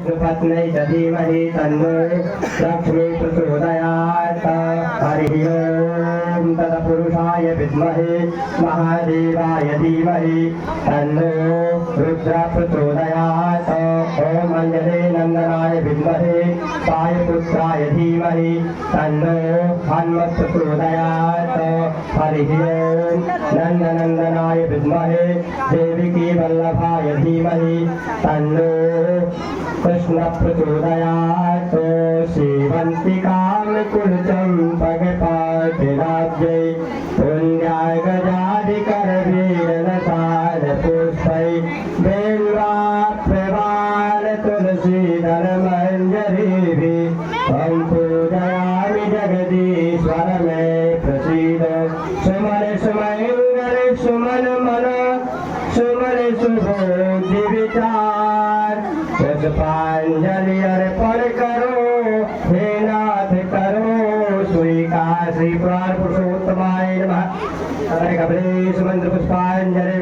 पत्नी धीमहि तन्नो लक्ष्मी प्रचोदयात् हरि ओम तत्पुरुषाय विद्महे महादेवाय धीमहि तन्नो रुद्र प्रचोदयात् ओम अंजने नंदनाय विद्महे वायुपुत्राय धीमहि तन्नो हनुमत् प्रचोदयात् हरि ओम नंदनंदनाय विद्महे देवकी वल्लभाय धीमहि तन्नो कृष्ण प्रचोदयात् सेवन्तिकां कुलचम्पकपाटिराब्जै पुण्याय गजाधिकरवीरनसार पुष्पै बेल्वाप्यवान तुलसीधरमञ्जरीभिः तं पूजयामि जगदीश्वर मे प्रसीद सुमन सुमङ्गल सुमन मन सुमन सुबोधि विचार पुष्पांजलि अर्पण करो हे नाथ करो स्वीकार श्री पुराण पुरुषोत्तमाय नमः। मंत्र पुष्पांजलि